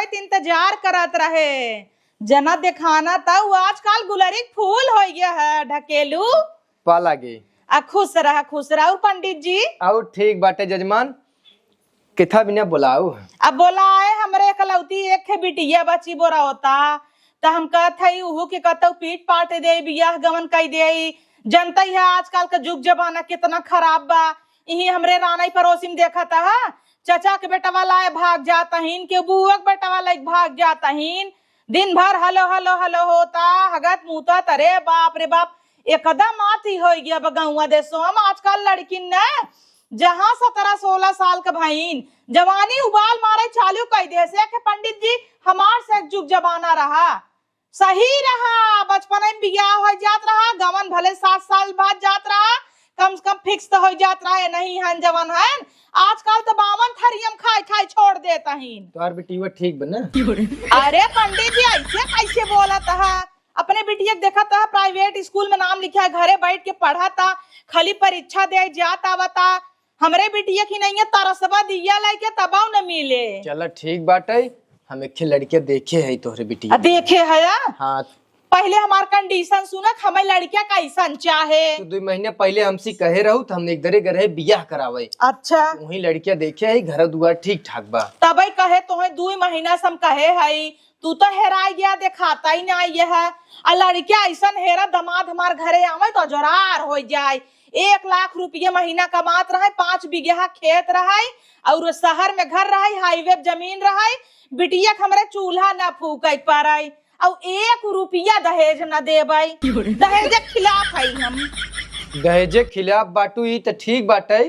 आवत इंतजार करत रहे। जना दिखाना था वो आजकल गुलरी फूल हो गया है ढकेलू पा लागे। खुश रहा और पंडित जी और ठीक बाटे जजमान किथा बिना बुलाऊ। अब बोलाए हमरे कलौती एक बिटिया बची बोरा होता तो हम कहते उहू के कहते पीट पाट दे बियाह गमन कई दे। जनता है आजकल का युग जमाना कितना खराब बा। यही हमरे रानाई पड़ोसी में देखा था चचा के बेटा वाला भाग जाता हिन के बुआ के बेटा वाला भाग जाता हिन। दिन भर हलो हलो हलो होता हगत मुता तरे बाप रे बाप एकदम आती हो गया बगुआ देशों हम आजकल लड़की न जहाँ 17-16 साल का भाईन जवानी उबाल मारे चालू कई दे से के पंडित जी हमार से जुग जमाना रहा सही रहा। बचपन में बियाह हो जात रहा गमन भले 7 साल बाद जात रहा कम से कम फिक्स तो हो जात रहा है नहीं हन जवान है। आजकल तो बावन थरियम खाए खाए छोड़ देता हिन। तोहार बेटीवा ठीक बना। अरे पंडित जी ऐसे कैसे बोला था अपने बिटिया देखा था प्राइवेट स्कूल में नाम लिखा है घरे बैठ के पढ़ा था खाली परीक्षा दे जाता आवता। हमरे बिटिया की नहीं है तरसबा दिया लाके तबाव न मिले। चलो ठीक बाटे हम एक लड़के देखे है तोहरे बिटिया देखे है। हाँ पहले हमार कंडीशन सुनक हमें लड़किया कैसन चाहे। तो 2 महीने पहले हमसे कहे रहू तो हमने एक दरे गरे बियाह करावे। अच्छा वही लड़किया देखे है घर दुआर ठीक ठाक बा तब कहे तो 2 महीना से हम कहे है तू तो हेरा गया दिखाता ही नहीं है। लड़किया ऐसा हेरा दमाद हमार घरे आवे तो जोरार हो जाए। 1 लाख रुपये महीना कमात रहे 5 बीघा खेत रहे और शहर में घर रहे हाईवे जमीन रहे बिटिया हमरे चूल्हा न फूक पारे और 1 रुपया दहेज न देबै। दहेज खिलाफ है हम। दहेज खिलाफ बाटू ई त ठीक बाटे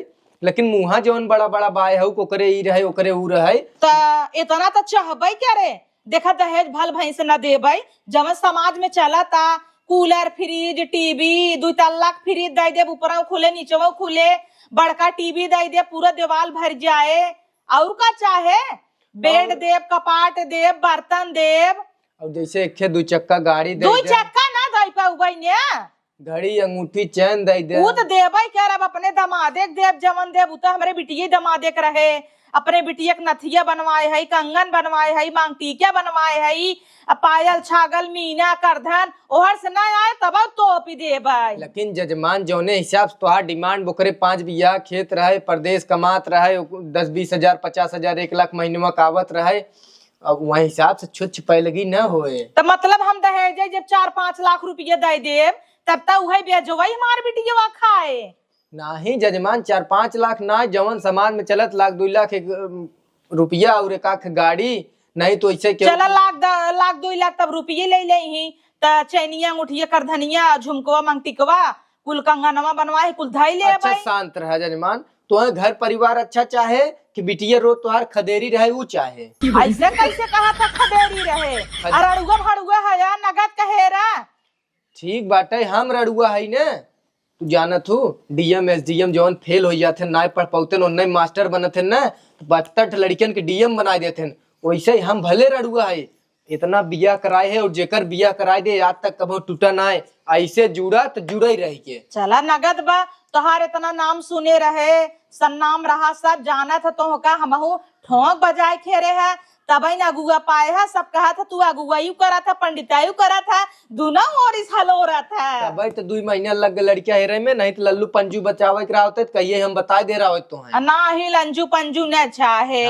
लेकिन मुहा जवन बड़ा बड़ा बाय है ओकरे ई रहे ओकरे ऊ रहे त इतना तो चाहबै क्या रे। देखा दहेज भल भैंस न देबै जवन समाज में चला था कूलर फ्रिज टीवी 2 तल्लाक फ्रिज दे दे ऊपर खुले नीचे खुले बड़का टीवी दे दे पूरा दीवार भर जाए और का चाहे बेड देव कपाट देव बर्तन देव और जैसे एक 2 चक्का गाड़ी दे 2 चक्का ना दे पाउबै ने घड़ी अंगूठी चैन दे दे वो तो देबै क्या अब अपने दमादे देव जवन देव वो तो हमरे बिटिये दमादे के रहे अपने बिटिया के नथिया बनवाए है कंगन बनवाए है मांग टीका बनवाए है पायल छागल मीना करधन ओहर से ना आए तब तो पी देबै। लेकिन जजमान जौने हिसाब से तोहार डिमांड बोकरे 5 बीघा खेत रहे परदेश कमात रहे 10-20 हजार 50 हजार 1 लाख महीने कावत रहे अब वही हिसाब से छुच्छ पैलगी न होए तो मतलब हम दहेज जब 4-5 लाख रुपये दे देव तब तक वही बेचवई हमार बिटिया खाए नहीं जजमान 4-5 लाख ना जवन समाज में चलत 1-2 लाख रुपया और 1 आख गाड़ी नहीं तो ऐसे चला लाख 2 लाख तब रुपये ले ले ही त चैनिया अंगूठिया करधनिया झुमकवा मंगटिकवा कुल कंगनवा बनवाए कुल धाई ले अच्छा शांत रहा जजमान तो घर परिवार अच्छा चाहे कि बिटिया रो तोहार खदेरी रहे वो चाहे। ऐसे कैसे कहा था खदेरी रहे अरड़ुआ भड़ुआ है या नगद कहेरा ठीक बाटे हम रड़ुआ है ने तू जानत हो डीएम एसडीएम जवन फेल हो जाते ना पढ़ पाते नहीं मास्टर बनते न तो 72 लड़कियन के डीएम बना देते वैसे ही हम भले रड़ुआ है इतना बिया कराए है और जेकर बिया कराए दे आज तक कभी टूटा ना है ऐसे जुड़ा तो जुड़ा ही रह के चला नगद बा तोहार इतना नाम सुने रहे सन्नाम रहा सब जाना था तो का हमहू ठोंक बजाए खेरे है तब ही अगुआ पाए है सब कहा था तू अगुआई करा था पंडिताई करा था दोनों और इस हल हो रहा था तब तो 2 महीना लग गए लड़किया हेरे में नहीं तो लल्लू पंजू बचावे रहा होते कहिए हम बता दे रहा हो तो है ना ही लंजू पंजू न चाहे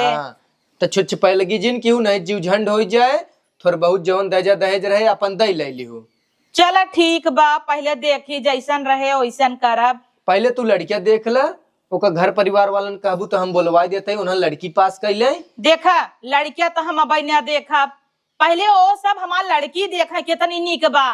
तो छुच्छ पैलगी जिन क्यों नहीं जीव झंड हो जाए थोड़ा बहुत जवन दहेज दहेज रहे अपन दई ले लिहो। चला ठीक बा पहले देखी जैसन रहे वैसन करब पहले तू लड़किया देख ला ओका घर परिवार वालन कहबू तो हम बोलवा देते उन्हें लड़की पास कैले देखा लड़किया तो हम अब न देखा पहले वो सब हमार लड़की देखा कितनी निक बा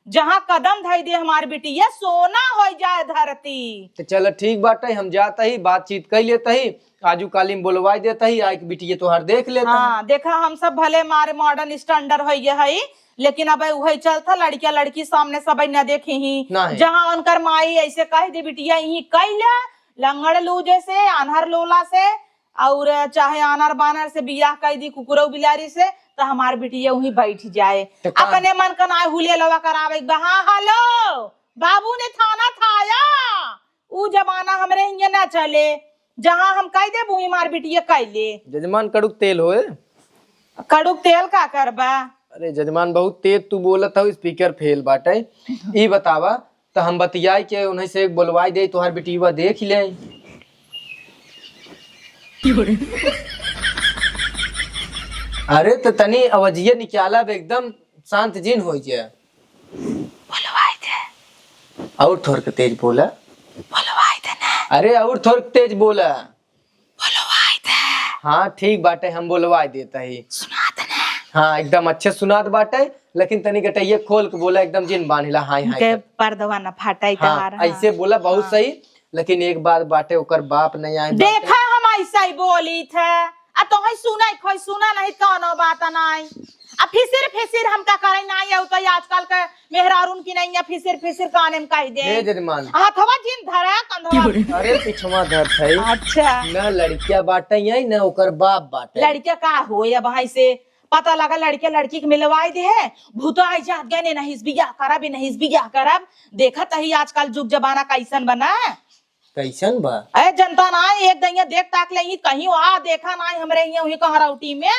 जहाँ कदम धई दे हमार बिटिया सोना हो जाए धरती। तो चल ठीक बाटे हम जाता ही बातचीत कर लेता ही आजू कालीम बोलवा देता ही आई बिटिया तोहार देख लेता। हाँ देखा हम सब भले मारे मॉडर्न स्टैंडर्ड हो गए है लेकिन अब वही चलता लड़किया लड़की सामने सब न देखे ही जहाँ उनकर माई ऐसे कह दे बिटिया यही कैला लंगड़ लू जैसे अनहर लोला से और चाहे आनर बानर से बियाह कर दी कुकुरौ बिलारी से तो हमार बिटिया वहीं बैठ जाए अपने मन का ना हुले लवा करावे हाँ हेलो बाबू ने थाना थाया ऊ जमाना हमरे हिंगे ना चले जहाँ हम कह दे वही मार बिटिया कह ले जजमान कड़ुक तेल होए कड़ुक तेल का करबा? अरे जजमान बहुत तेज तू बोलत हो, स्पीकर फेल बाटे। ई बतावा तो हम बतियाई के उन्हें से बोलवाई दे, तोहार बेटीवा देख ले। अरे तो तनी आवाजिए निकाला बे, एकदम शांत जिन हो जाए। बोलवाई दे। और थोड़ के तेज बोला। बोलवाई दे ना। अरे और थोड़ के तेज बोला। बोलवाई दे। हाँ ठीक बाटे, हम बोलवाई देता ही। सुना दे ना। हाँ एकदम अच्छे सुनात बाटे, लेकिन तनी गटैया खोल के बोला, एकदम जिन बांधिला। हाय हाय के कर। पर्दवा न फटाई हाँ तहार। ऐसे बोला बहुत सही, लेकिन एक बात बाटे, ओकर बाप नहीं आए बाटे। देखा हम ऐसा ही बोली थे, आ तो है सुना खोई सुना नहीं कौनो बात नहीं। अब फिसिर हम का करे नहीं आउ तो आजकल के मेहरारून की नहीं है, फिसिर काने में कह दे। हे जजमान हाथवा जिन धरा कंधवा। अरे पिछवा धर है। अच्छा न लड़किया बाटे यही न ओकर बाप बाटे। लड़किया का हो या भाई से पता लगा लड़के लड़की के मिलवाई दे है, भूतो आई जात गए ने नहीं बियाह करब, नहीं बियाह करब। देखा तही आजकल जुग जमाना कैसन बना है। कैसन बा? अरे जनता ना एक दैया देख ताक ले कहीं वहां देखा ना हमरे यहाँ कहराउटी में।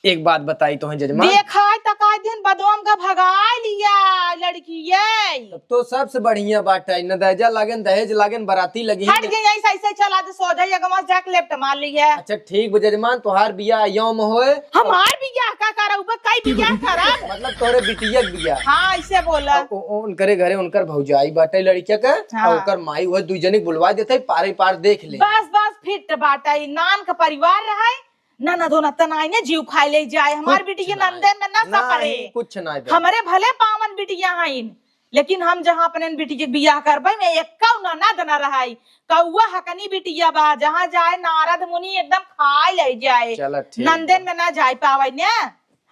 एक बात बताई तो है जजमान, देखा तकाय दिन बदवम का भगाई लिया लड़की ये। तब तो सबसे बढ़िया बाटे। न दहेजा लागन, दहेज लागन, बराती लगी। हट गई ऐसा ऐसे चला दे सो जाए गमा जाके लेफ्ट मार ली है। अच्छा ठीक बा जजमान, तोहार बियाह यौम होए। हमार बियाह का करा ऊपर कई बियाह करा। मतलब तोरे बिटिया के बियाह। हाँ ऐसे बोला। उनकरे घरे उनकर भौजाई बाटे लड़किया के, हाँ। और ओकर माई हुए, दुई जने बुलवा देते, पारे पार देख ले। बस फिट बाटा नान का परिवार रहा ना दो नतनाई ने जीव खाई ले जाए। हमार बिटी के नंदन में ना सपरे कुछ ना हमारे भले पावन बिटिया हैं, लेकिन हम जहाँ अपने बिटी के बियाह करबे में एक कौ ननद न रहाई। कौआ हकनी बिटिया बा, जहाँ जाए नारद मुनि एकदम खाए ले जाए। चल ठीक नंदन में ना जाए पावे ने।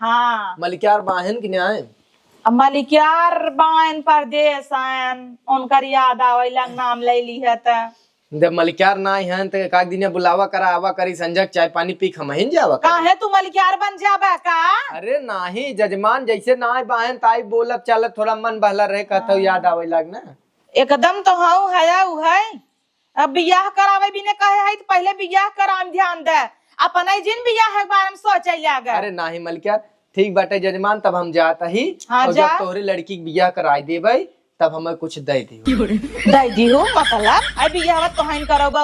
हाँ मलिकार बाहन की न्याय मलिकार बायन परदेश आयन, उनकर याद आवे लग नाम ले ली है त। जब मलिकार ना हैं तो एक दिन बुलावा करा, आवा करी, संजक चाय पानी पी खमहिन जावा करी। काहे तू मलिकार बन जाबा का? अरे नाही जजमान, जैसे ना बाहन ताई बोलब चलत, थोड़ा मन बहला रहे, कहता याद आवे लग ना। एकदम तो हाउ है उ है। अब बियाह करावे भी ने कहे है तो पहले बियाह कराम ध्यान दे, अपन जिन बियाह है बारे में सोचे लागा। अरे नाही मलिकार ठीक बाटे जजमान, तब हम जाता ही। हाँ, और जा। जब तोहरे लड़की के बियाह कराई देबे तब हमें कुछ दे दियो। दे दी हो मतलब आई बियाह तो हइन करोबा।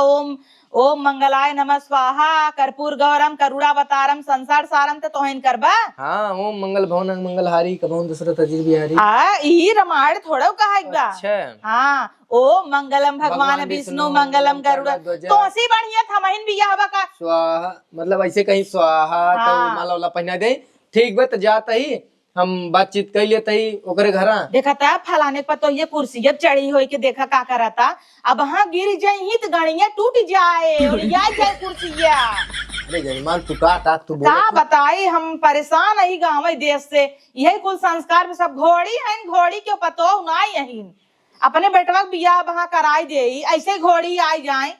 ओम मंगलाय नमः स्वाहा, कर्पूर गौरम करुणावतारम संसार सारम तो हइन करबा। हाँ ओम मंगल भवन मंगलहारी कभवन दशरथ अजीर बिहारी। ई रामायण थोड़ा कहा बा। अच्छा हाँ ओम मंगलम भगवान विष्णु मंगलम गरुड़, तो ऐसी बढ़िया था महिन बियाह का। स्वाहा मतलब ऐसे कहीं स्वाहा तो हाँ। माला वाला पहना दे। ठीक बा, तो जाता ही हम बातचीत कर लेते ही ओकरे घरा। देखा था फलाने पर तो ये कुर्सी जब चढ़ी हुई के देखा का करता। अब हाँ गिर जाई तो गणिया टूट जाए और या जाए कुर्सिया। अरे जजमान तू का ताक तू का बोल। बताई हम परेशान ही गाँव देश से। यही कुल संस्कार में सब घोड़ी है, घोड़ी के पतो ना यही अपने बेटवा के बियाह वहां कराई दे, ऐसे घोड़ी आई जाए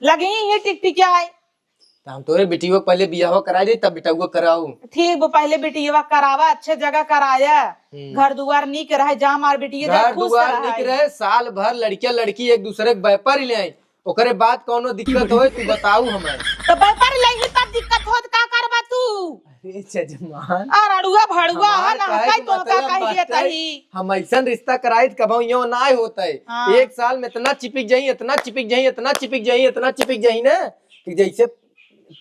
लगी ही टिकटिकिया है। तो हम तोरे बेटियों पहले बियाह कराई दे, तब बेटा कराऊ। ठीक वो पहले बिटिया करावा, अच्छे जगह कराया, घर दुआर नीक रहे, जहाँ मार बिटिया घर दुआर निक रहे, साल भर लड़किया लड़की एक दूसरे के व्यापार ले आई, ओकरे बाद कोनो दिक्कत होए तू बताऊ हमें। तो व्यापार ले तब दिक्कत होत का करबा तू? अरे जजमान अड़ुआ भड़ुआ हमार ना काहे कई के तो का मतलब कह देता बाटे, ही। हम ऐसा रिश्ता कराई कभी यो ना होता है। हाँ। एक साल में इतना चिपक जाई, इतना चिपक जाई, इतना चिपक जाई, इतना चिपक जाई ना कि जैसे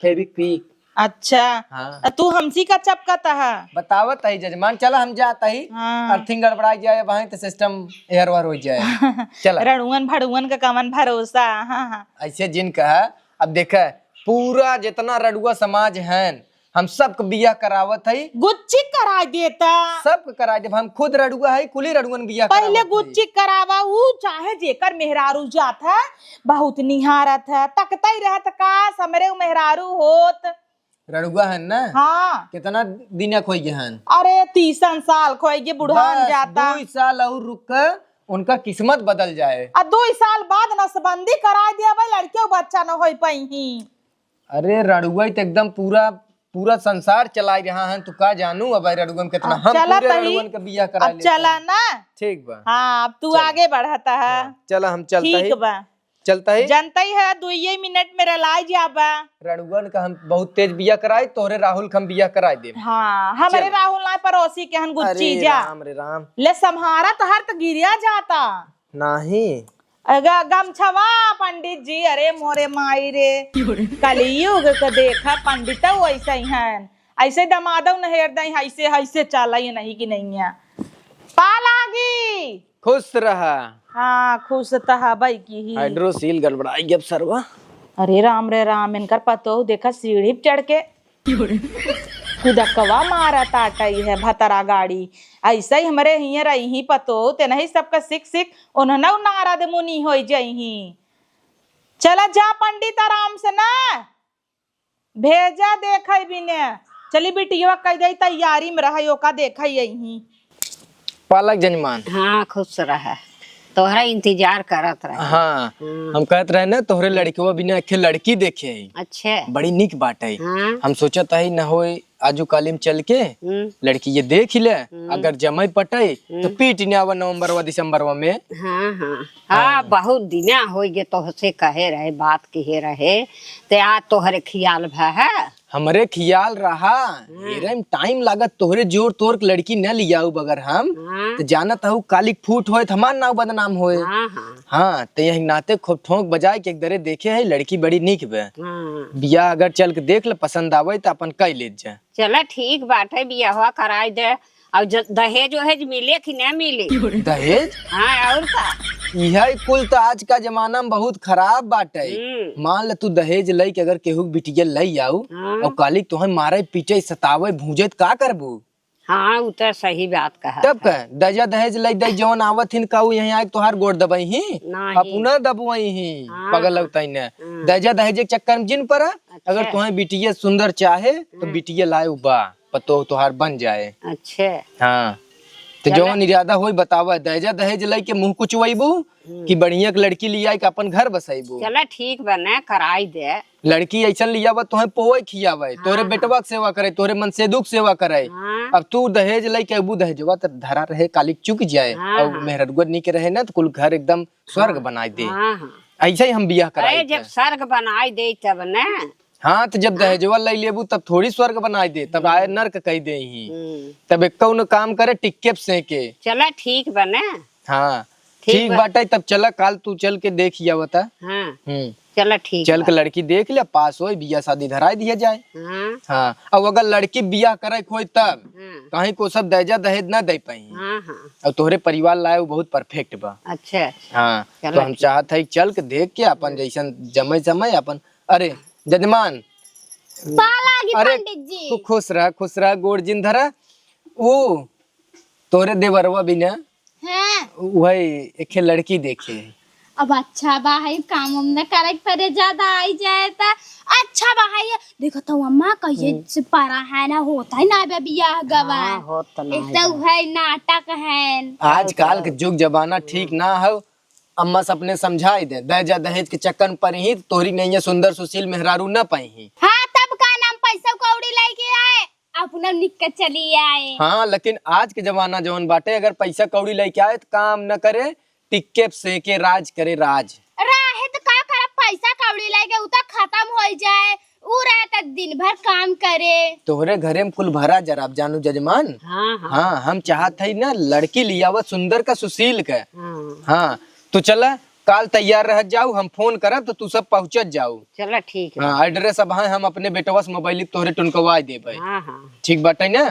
फेविक्विक। अच्छा हाँ। तू हमसी का चपकता है। बतावत है जजमान, चला हम जाता ही। हाँ। अर्थिंग गड़बड़ा जाए वहां तो सिस्टम एयर वार हो जाए। चला रड़ुअन भड़ुअन का कमन भरोसा। हाँ हाँ ऐसे जिन कहा। अब देखा पूरा जितना रडुआ समाज है हम सबको बियाह करावत है, गुच्ची करा देता। सबको करा जब हम खुद रडुआ है, कुली रडुअन बियाह पहले करावत हई। गुच्ची करावा ऊ चाहे जेकर मेहरारू जात है बहुत निहारत है, तकता ही रहत का समरे मेहरारू होत। रडुआ है ना। हाँ कितना दिन खोई गए हैं? अरे 30 साल खोएगे बुढ़ान बस जाता। 2 साल और रुक कर उनका किस्मत बदल जाए। 2 साल बाद नसबंदी करा दिया भाई, लड़के बच्चा न हो पाई। अरे रडुआ तो एकदम पूरा संसार चला रहा है, तू का जानू अब रडुआ में कितना हम चला पूरे तही। रडुअन का बियाह करा अब लेते चला हैं। ना। ठीक बा। हाँ अब तू चल। आगे बढ़ता है। चला हम चलता ठीक ही। बा। चलता है जनता ही है 2 मिनट में लाई जाबा। रणुगन का हम बहुत तेज बिया कराए, तोहरे राहुल का हम बिया कराए दे। हाँ हमारे राहुल ना पड़ोसी के हन गुच्ची जा रे राम ले सम्हारा तो हर तो गिरिया जाता नहीं। गमछवा पंडित जी, अरे मोरे माई रे कलयुग का देखा पंडित वैसे ही हैं, ऐसे दमादव न हेरदई ऐसे ऐसे चला ये नहीं कि नहीं है। पालागी खुश रहा। हाँ खुश तहा भाई की ही। हाइड्रोसील गड़बड़ाई गब सरवा। अरे राम रे राम, इनकर पतो देखा सीढ़ी पे चढ़ के कुदकवा मारा ताटई है भतरा गाड़ी। ऐसा ही हमारे हिये रही पतो ते नहीं सबका सिख सिख उन्होंने नारद मुनि हो जही। चला जा पंडित आराम से ना भेजा देखा बिने। चली बिटिया कह दे तैयारी में रहा का देखा यही। पालक जजमान हाँ खुश रहा, तोहरा इंतजार करत रहे। हाँ हम कहत रहे ना तोहरे लड़के बिना एक लड़की देखे है, अच्छे बड़ी निक बात है। हाँ हम सोचत है न हो आजू कालीम चल के लड़की ये देख ही ले, अगर जमाई पटे तो पीट न्यावा नवंबरवा दिसंबरवा में। हाँ हाँ हाँ बहुत दिना हो गए तोहसे कहे रहे बात कहे रहे ते आज तोहरे ख्याल भा है। हमरे ख्याल रहा टाइम लागत तोहरे जोर तोर के लड़की न लियाऊ बगर हम हाँ तो जानत हूँ कालिक फूट होए हमार नाव बदनाम होए। हाँ हाँ हाँ तो यही नाते खूब ठोंक बजाए के एक दरे देखे है लड़की बड़ी निक बे। हाँ बिया अगर चल के देख ले पसंद आवे तो अपन कई ले जा। चला ठीक बात है, बियाह कराई दे। और दहेज वहेज मिले कि न मिले? दहेज हाँ और का यह कुल तो आज का जमाना में बहुत खराब बात है। मान ले तू दहेज लई के अगर केहू बिटिया लई आऊ और कालिक तुहे मारे पीछे सतावे भूजे का करबू? हाँ वो तो सही बात कहा। तब कह दजा दहेज लई दई जवन आवत हिन काऊ यहीं आके तोहार गोड़ दबाई ही नहीं। अपना दबवाई ही पगल लगताई ने दजा दहेज के चक्कर में जिन पड़ा। अगर तुहे बिटिया सुंदर चाहे तो बिटिया लाए बा पतो तोहार बन जाए। अच्छे हाँ तो जवन इरादा होई बतावा दहेजा दहेज लई के मुंह कुचवाइबू कि बढ़िया के लड़की लिया के अपन घर बसाइबू। चला ठीक बने कराई दे। लड़की ऐसा लियावा तोहे पोए खियावे तोरे बेटवा के सेवा करे तोरे मन से दुख सेवा करे। अब तू दहेज लई के अबू दहेजवा तो धरा रहे कालिक चुक जाए और मेहरगुआ नी के रहे ना तो कुल घर एकदम स्वर्ग बनाई दे। ऐसा ही हम बियाह कराए जब स्वर्ग बनाई दे तब न। हाँ तो जब दहेजवा लई लेबू तब थोड़ी स्वर्ग बनाई दे, तब आए नर्क कह दे ही। तब एक काम करे टिक्के से के। चला ठीक बने। हाँ ठीक बात है, तब चला काल तू चल के देख बता। हाँ चला ठीक चल के लड़की देख ले पास हो बिया शादी धराई दिया जाए। हाँ अब अगर लड़की बिया करे खोई तब कहीं को सब दहेजा दहेज ना दे पाई और तोहरे परिवार लाए वो बहुत परफेक्ट बा। अच्छा हाँ तो हम चाहत है चल के देख के अपन जैसन जमे समय अपन। अरे जजमान अरे तू खुश रह गोड़ जिन धरा। वो तोरे देवरवा बिना वही एक लड़की देखे। अब अच्छा भाई काम हम न करे पर ज्यादा आई जाए तो अच्छा भाई देखो तो अम्मा कहिए से पारा है ना होता है ना बियाह गवान एक तो है नाटक है। आजकल के जुग जमाना ठीक ना हो। अम्मा सपने समझाई दे दहेजा दहेज के चक्कर पर ही तोरी नहीं है सुंदर सुशील मेहरारू न पाई ही। हाँ तब का नाम पैसा कौड़ी लेके आए अपना निकल चली आए। हाँ लेकिन आज के जमाना जवन बाटे अगर पैसा कौड़ी लेके आए तो काम न करे टिक्के से के राज करे राज रहे तो का करे पैसा कौड़ी लेके उता खत्म हो जाए उ रहे तो दिन भर काम करे। तोहरे घरे में कुल भरा जराब जानू जजमान। हाँ हम चाहत है ना लड़की लियावा सुंदर का सुशील का। हाँ तो चला काल तैयार रह जाऊ हम फोन करब तो तू सब पहुँचत जाऊ। चला ठीक है। हाँ एड्रेस अब हम अपने बेटवा से मोबाइल तोहरे टुनकवा देबे। ठीक बाटे ना।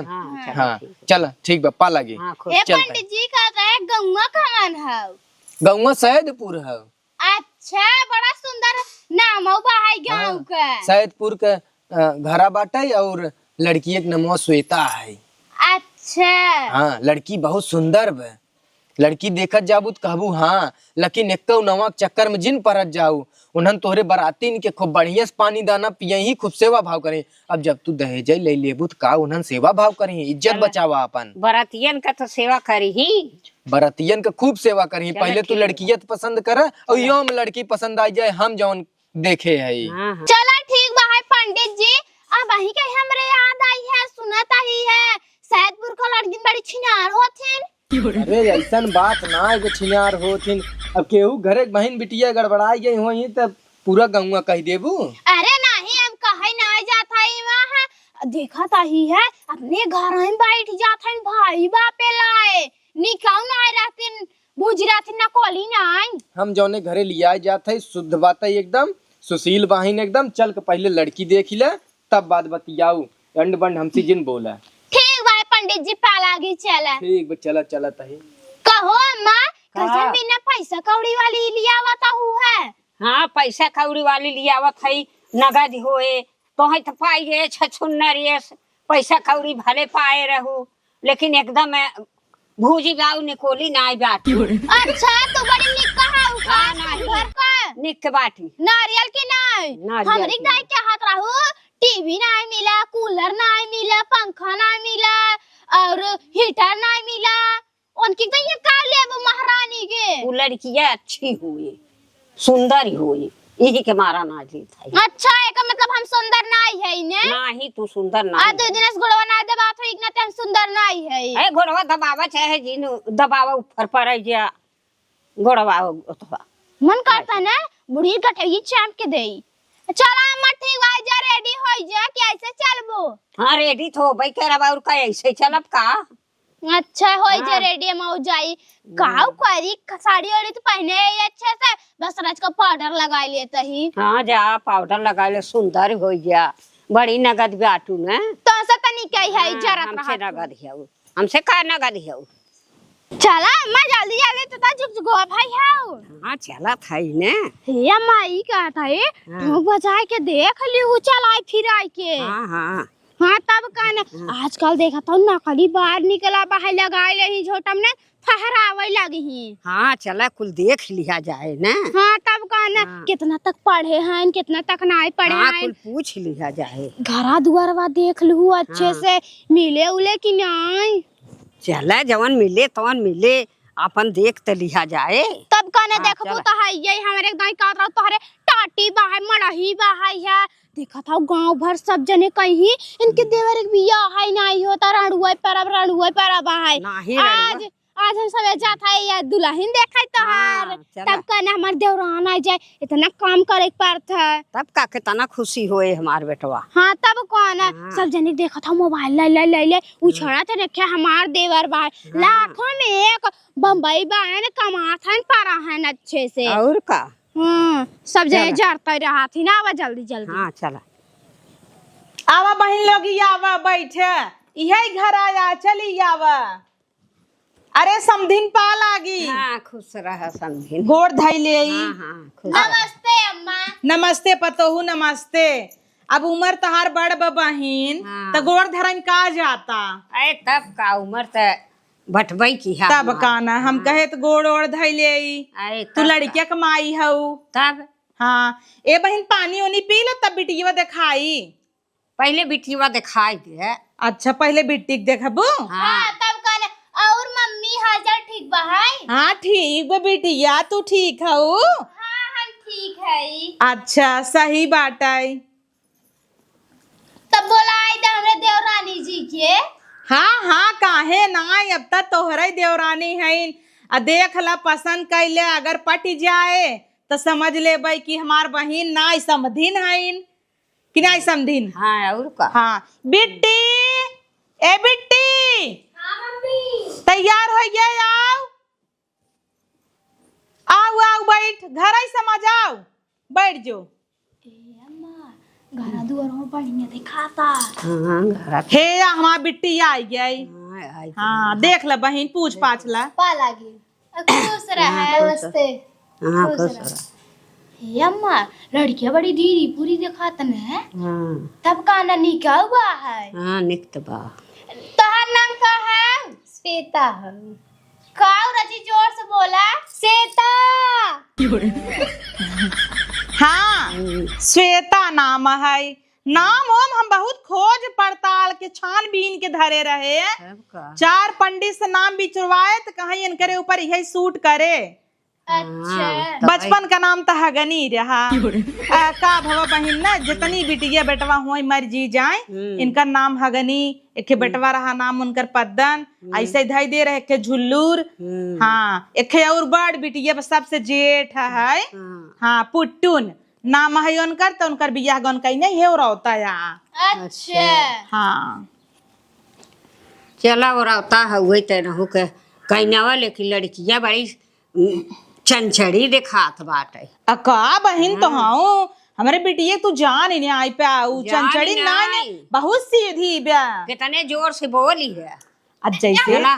हाँ चल ठीक बा पा लगी। पंडित जी का गौवा कमान है? गौवा सैदपुर है। अच्छा बड़ा सुंदर नाम हो भाई गाँव का। सैदपुर का घरा बाटे और लड़की एक नमो श्वेता है। अच्छा हाँ लड़की बहुत सुंदर बे। लड़की देखत जाबू तो कहबू हाँ लेकिन एक नवा चक्कर में जिन परत जाऊ उन्हन तोहरे बरातीन के खूब बढ़िया से पानी दाना पिए ही खूब सेवा भाव करे। अब जब तू दहेज ले लेबू तो का उन्हन सेवा भाव करी इज्जत बचावा अपन। बरातियन का तो सेवा करी ही बरातियन का खूब सेवा करी। पहले तू लड़कियत पसंद कर और यो में लड़की पसंद आ जाए हम जौन देखे है। चला ठीक बा पंडित जी अब वही के हमरे याद आई है सुनत ही है सैदपुर का लड़की बड़ी छिनार होथिन। अरे ऐसन बात ना एगो छिनार होथिन। अब केहू घरे बहन बिटिया गड़बड़ाई गई होई तब पूरा गौवा कह देबू। अरे नहीं हम कहीं ना जाता ही वहाँ देखा ताही है अपने घर में बैठ जाता है भाई बापे लाए निकाऊ ना रहती बुझ रहती ना कोली ना हम जौने घरे लिया जात है शुद्ध बात है एकदम सुशील वाहिन एकदम चल के पहले लड़की देख ले तब बात बतियाऊ अंड बंड हमसे जिन बोला। ठीक भाई पंडित जी पालागी चला ठीक बा चला चला तही कहो अम्मा कैसे बिना पैसा कौड़ी वाली लिया बताऊ है। हाँ पैसा कौड़ी वाली लियावत है नगद होए तो है तो पाइए छछुन्नर ये पैसा कौड़ी भले पाए रहू लेकिन एकदम भूजी बाऊ निकोली नाई बाटी। अच्छा तो बड़ी निक कहा हाँ, नहीं। घर का निक बाटी नारियल की नहीं नारियल हमरी की गाय के हाथ रहू टीवी नहीं मिला कूलर नहीं मिला पंखा नहीं मिला और हीटर नहीं मिला उनकी तो ये का ले महारानी के वो लड़कियां अच्छी हुई सुंदर हुई यही के मारा ना जीत है। अच्छा एक मतलब हम सुंदर नहीं है ने नहीं तू सुंदर आ नहीं दो दिन से गुड़वा ना दे बात होई ना हम सुंदर नहीं है ए घोड़वा दबावा चाहे जीनु दबावा ऊपर पड़े जा घोड़वा अथवा मन करता ना बुढ़ी गठई चाम के देई चला अम्मा ठीक भाई जा रेडी होई जा कि ऐसे चलबो। हाँ रेडी तो भाई कह रहा और का ऐसे चलब का अच्छा होई जा हाँ। रेडी हम हो जाई काऊ करी साड़ी वाड़ी तो पहने ही अच्छे से बस राज का पाउडर लगा लेते ही हाँ जा पाउडर लगा ले सुंदर हो जा बड़ी नगद बाटू ने तो ऐसा तनी क्या है हाँ, जरा हमसे नगद है हमसे का नगद है चला अम्मा जल्दी जल्दी तो जुग जुग भाई हाउ हाँ चला था ने हे अम्मा ई का था ये हाँ। बजा के देख लिहु चलाई फिर आई के हाँ हाँ हाँ तब कहना आजकल देखा तो नकली बाहर निकला बाहर लगाए रही झोटम ने फहरावे लगी हाँ चला कुल देख लिया जाए ना हाँ तब कहना हाँ। कितना तक पढ़े हैं कितना तक नहीं पढ़े हाँ हैं कुल पूछ लिया जाए घरा दुआरवा देख लू अच्छे हाँ। से मिले उले कि नहीं चला जवन मिले तवन मिले अपन देख तो लिया जाए तब कहने हाँ, देखबू चला। तो है ये हमारे दाई का रहा तोहरे टाटी बाहर मड़ही बाहर है देखा था गांव भर सब जने कहीं इनके देवर एक बिया है नहीं होता रणुआ परब है नहीं आज आज हम सब जाता है या दुल्हन देखा तो हाँ, हार चला। तब कहना हमारे देवरान आ जाए इतना काम करे पड़ता है तब का कितना खुशी होए हमार बेटवा हाँ तब कहना हाँ। सब जने देखा था मोबाइल ले उछड़ा थे रखे हमार देवर बाहर लाखों में एक बम्बई बहन कमा था पारा है अच्छे से और का हाँ सब जने चला। जाता रहा थी ना आवा जल्दी जल्दी हाँ चला आवा बहन लोग आवा बैठे यही घर आया चली आवा। अरे समधिन पा लागी हाँ खुश रहा समझिन गोड़ धैले हाँ हाँ खुश नमस्ते अम्मा नमस्ते पतोहू नमस्ते। अब उमर तहार बड़ बहिन हाँ। तो गोड़ धरम का जाता अरे तब का उम्र तो बटबई की है तब काना हम कहे तो गोड़ ओड़ धैले अरे तू तब लड़किया कमाई हऊ। तब हाँ ए बहन पानी ओनी पी लो तब बिटिया दिखाई। पहले बिटिया दिखाई दे अच्छा पहले बिट्टी के देखबू। हाँ तब कहना और मम्मी हाजर ठीक बहाई हाँ ठीक बा बिटिया तू ठीक हऊ। हाँ हम ठीक है अच्छा सही बात है। तब बोला आई था हमरे देवरानी जी के हाँ हाँ काहे ना अब तक तोहरे देवरानी है आ देख ला पसंद कैले अगर पट जाए तो समझ ले भाई कि हमार बहिन ना समधिन है कि ना समधिन। हाँ और का हाँ बिट्टी ए बिट्टी हाँ मम्मी तैयार हो गया आओ आओ बैठ घर ही समझ आओ बैठ जो। घरा दुआर में बढ़िया दिखाता हाँ घर हे हमार बिट्टी आई गई। आई हाँ देख ला बहन पूछ पाछ ला। पा लागी खुश रहे नमस्ते हाँ खुश रहा हे अम्मा लड़कियां बड़ी धीरी पूरी दिखातन है हाँ तब काना निका हुआ है हाँ निकट बा तोहर नाम का है श्वेता है काऊ रची जोर से बोला श्वेता हाँ श्वेता नाम है नाम हम बहुत खोज पड़ताल के छानबीन के धरे रहे तब का 4 पंडित से नाम बिचरवाए तो कहीं इनकरे ऊपर यही सूट करे अच्छा बचपन का नाम तो हगनी रहा। का भवा बहिन ना जितनी बिटिया बेटवा हुई मर जी जाए, इनका नाम हगनी, एक बेटवा रहा नाम उनकर पद्दन, ऐसे धई दे रहे एक झुल्लूर। हाँ एक और बड़ बिटिया सबसे जेठ है, हाँ पुट्टुन नाम है उनकर। तो उनकर बियाह गन कहीं नहीं है और होता है। अच्छा हाँ चला और आवता हुए तेनहु के कहनावा, लेकिन लड़किया बड़ी चंचड़ी दिखात बाटे। अका बहन तो हाँ हमारे बिटिया तू जान ही नहीं आई पे आऊ जान चंचड़ी ही ना नहीं। बहुत सीधी ब्या। कितने जोर से बोली है। अब जैसे चला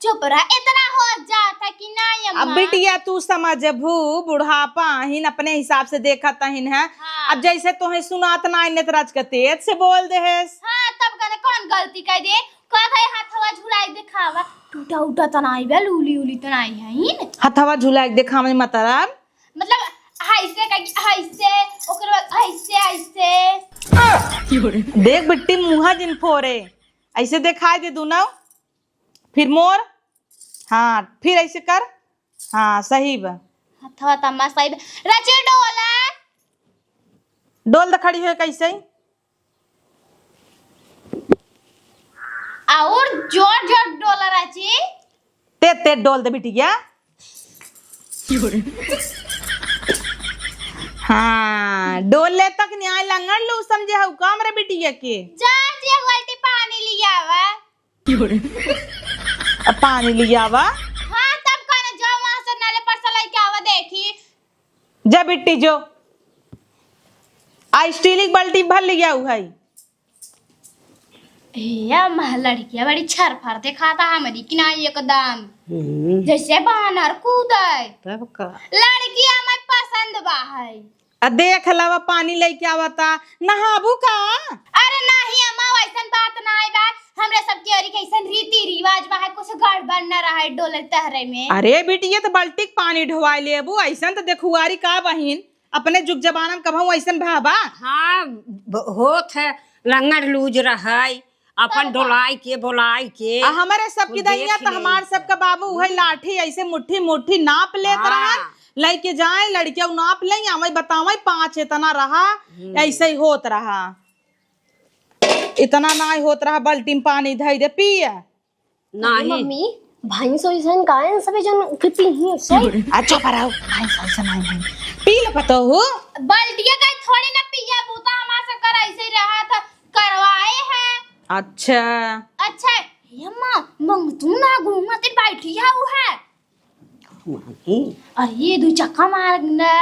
चुप रहा, इतना हो जाता कि नहीं अब अम्मा। बिटिया तू समझ भू बुढ़ापा हिन अपने हिसाब से देखा तहिन है। हाँ। अब जैसे तुम्हें सुनात ना नेतराज के तेज से बोल दे है। हाँ तब कहने कौन गलती कर दे, कहता है हाथ हवा झुलाई दिखावा, टूटा उटा तनाई बे, लूली उली तनाई है इन। हथवा झुला के देखा में मतलब ऐसे ऐसे ओकर बाद ऐसे ऐसे देख बिट्टी मुहा जिन फोरे ऐसे दिखाई दे दू ना, फिर मोर, हाँ फिर ऐसे कर, हाँ सही बा। हथवा तम्मा सही रची डोला डोल द खड़ी है कैसे और जोर जोर डोला रची। ते ते डोल दे बिटिया। हाँ डोले तक न्याय लंगड़ लू समझे हु काम रे बिटिया के। जा जी एक बाल्टी पानी लिया वा। अब पानी लिया वा। हाँ तब कहने जाओ वहां से नाले पर से लेके आवा देखी। जा बिट्टी जो आ स्टील की बाल्टी भर लिया हु है। या मह लड़कियां बड़ी छर फर दिखाता हमारी कि नहीं एकदम जैसे बानर कूदे। तब का लड़कियां मैं पसंद बा है। देख लवा पानी लेके आवता नहाबू का। अरे नहीं अम्मा वैसन बात नहीं बा, हमरे सबके अरी कैसन रीति रिवाज बा है, कुछ गड़बड़ न रहा है डोले तहरे में। अरे बिटिया तो बाल्टी के पानी ढोवाई लेबू ऐसा तो देखुआरी का बहिन अपने जुग जबाना में कभू ऐसा भाबा। हाँ होत है लंगड़ लूज रहाई अपन डोलाई के बोलाई के। हमारे सबकी दैया तो हमार सबका बाबू वही लाठी ऐसे मुट्ठी मुट्ठी नाप लेत रहा, लेके जाए लड़किया नाप ले हमें बतावे 5 इतना रहा, ऐसे ही होत रहा। इतना ना होत रहा बाल्टी में पानी धई दे पिए। नहीं मम्मी भाई सोइसन काहे सबे जन पी ही सोई। अच्छा पराओ भाई सही नहीं भाई पी ले पतो हो। बाल्टिया का थोड़ी ना पिया बूता हमार से कर ऐसे ही रहा था करवाए है। अच्छा अच्छा अम्मा मंग तू ना घूमा ते बैठी है अरे ये 2 चक्का मांग ले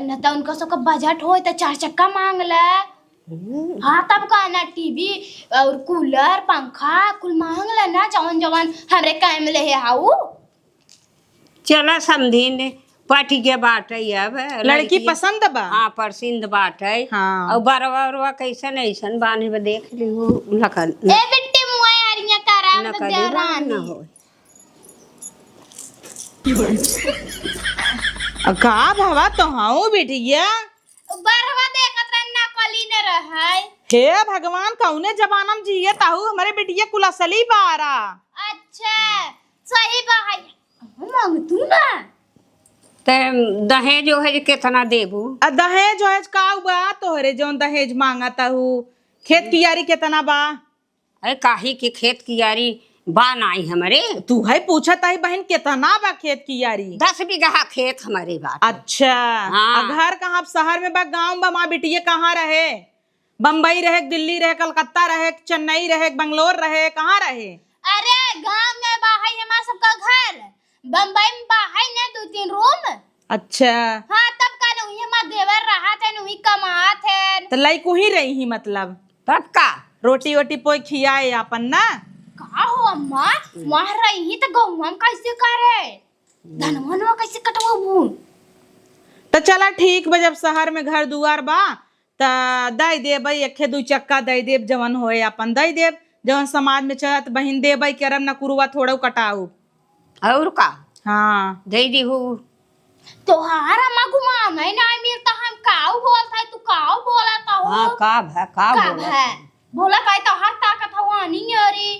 न तो उनका सबका बजट हो तो 4 चक्का मांग ले। हाँ तब कहना टीवी और कूलर पंखा कुल मांग ले ना, जवन जवन हमरे काम ले है हाउ। चला समझीन पार्टी के बाटे अब लड़की पसंद बा। हाँ पसंद बाटे। हाँ। और बरवा उरवा कैसन ऐसन बानी में देख ली हो लखन ए बिट्टी मुआ यारियां करा न तो करे देवरानी न हो। का भावा तो हाँ बिटिया बरवा देखत रह नकली न रहै। हे भगवान कौने जमाना में जिए ताहू हमारे बिटिया कुलसली बारा। अच्छा सही बात मांग तू ना ते दहेज ओहेज कितना देबू? दहेज वहेज का बा तोहरे जौन दहेज मांगता हूँ। खेत की यारी कितना बा? अरे काहे की खेत की यारी बा नाई हमारे। तू है पूछत आई बहन कितना बा खेत की यारी? 10 बीघा खेत हमारे बात। अच्छा हाँ। घर कहाँ शहर में बा गाँव बा? माँ बिटिया कहाँ रहे? बम्बई रहे, दिल्ली रहे, कलकत्ता रहे, चेन्नई रहे, बंगलोर रहे, कहाँ रहे? अरे गांव में बाहर हमारा सबका घर, बम्बई में बाहर ने 2-3 रूम। अच्छा हाँ तब का नहीं हमारा देवर रहा थे नहीं कमात है। तो लइको ही रही ही मतलब तब का रोटी वोटी पोई खियाए अपन ना। का हो अम्मा वहाँ रही तो गाँव में कैसे करे धनवा कैसे कटवाबू? तो चला ठीक बा, जब शहर में घर दुआर बा त दई देब, 1-2 चक्का दई देब, जवन होए अपन दई देब, जवन समाज में चलत बहिन देब करम न कुरुआ थोड़ा कटाऊ। और का हाँ दे दी हो तोहार अम्मा घुमा मैं ना मिलता हम काऊ बोलता है तू काऊ बोलता हो। हाँ का है का कब बोला है बोला का तो हर ताकत हवा नहीं अरे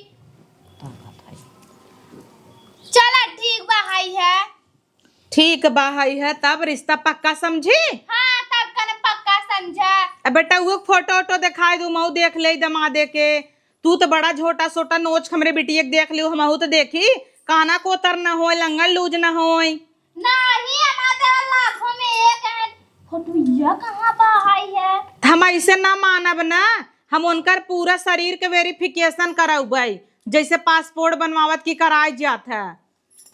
चला ठीक बा हाई है। ठीक बा है तब रिश्ता पक्का समझी। हाँ तब कने पक्का समझा। अब बेटा वो फोटो वोटो दिखाई दू मऊ देख ले दमादे के। तू तो बड़ा झोटा सोटा नोच हमरे बिटिया के देख लियो हमहू तो देखी काना को तर न हो लंगल लूज न हो। नहीं हमारे लाखों में एक है फोटो ये कहाँ बाहर है। हम ऐसे ना मानब ना हम उनकर पूरा शरीर के वेरिफिकेशन कराई जैसे पासपोर्ट बनवावत की कराई जात है।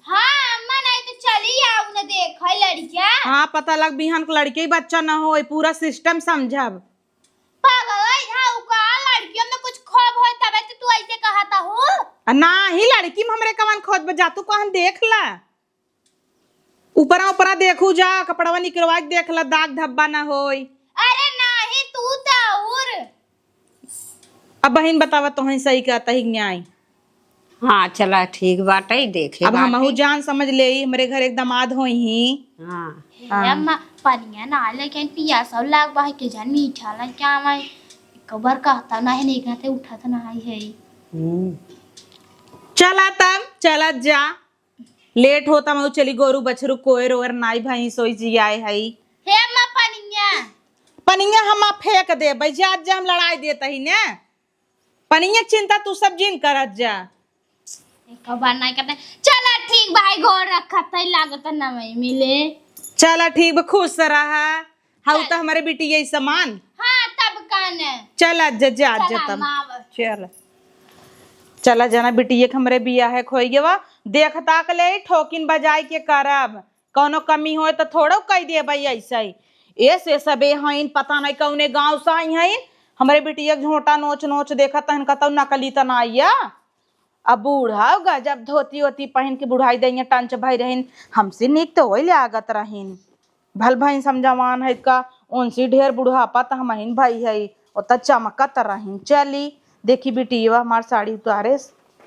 हाँ अम्मा नहीं तो चली आओ न देखो लड़किया। हाँ पता लग बिहान के लड़के ही बच्चा न हो पूरा सिस्टम समझब। पागल है हाँ का लड़कियों में कुछ खौफ हो तब तो तू ऐसे कहता हो। ना ही लड़की में हमरे कवन खोज बजा तू कहन देख ला ऊपरा ऊपरा देखू जा कपड़वा निकलवा के देख ला दाग धब्बा ना होई। अरे नहीं तू ताउर। अब बहन बतावा तो सही कहता ही न्याय। हाँ चला ठीक बाटे देखे अब हमहू जान समझ ले हमरे घर एक दामाद होई ही। हाँ अम्मा पनिया ना लेकिन पिया सब लाग बाहर के जान मीठा ला क्या मैं कबर कहता ना है नहीं कहते उठा था ना है। चला तब चला जा लेट होता मैं चली गोरू बछरू कोयर ओर नाई भाई सोई जी आए हई। हे अम्मा पनिया पनिया हम फेंक दे भाई जा आज हम लड़ाई देता ही ने पनिया चिंता तू सब जिन करत जा। कबर नहीं करते चला ठीक भाई गोर रखा था लागत ना मैं मिले। चला ठीक बा खुश रहा हाउ तो हमारे बेटी यही सामान। हाँ तब कान चला जा जा तब चल चला जाना बिटिया के हमरे बिया है खोई गवा देख ताक ले ठोकिन बजाई के करब कौनो कमी हो तो थोड़ो कह दे भाई ऐसा ही ऐसे सबे हईन पता नहीं कौने गांव से आई हईन हमरे बिटिया झोटा नोच नोच देखा तहन कहता नकली तना आइया। अब बूढ़ा गजब धोती वोती पहन के बुढ़ाई देंगे टंच भाई रहन हमसे निक तो वही लागत रहीन भल भाई समझवान है का उनसे ढेर बुढ़ापा तो हम भाई है उतना चमकत रहीन। चली देखी बिटिया हमार साड़ी उतारे